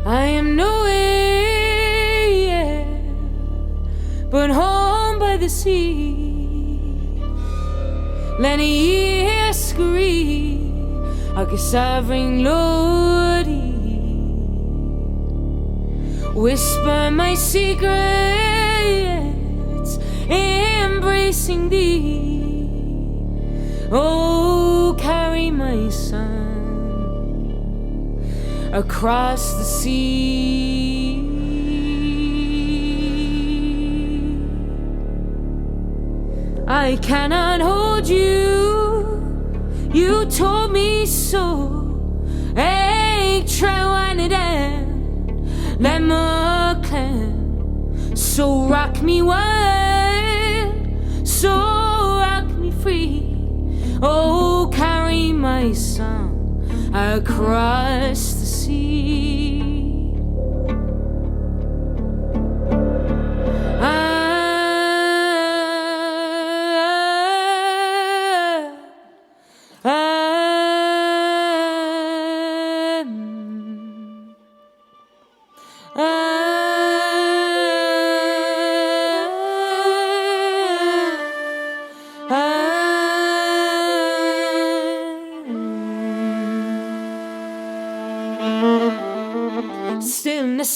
I am nowhere but home by the sea. Lenny years scream agus sovereign lordy. Whisper my secrets, embracing thee. Oh, carry my son across the sea. I cannot hold you, you told me so. Hey, try one it down, let me climb. So rock me wild, so rock me free. Oh, carry my song across the sea. Stillness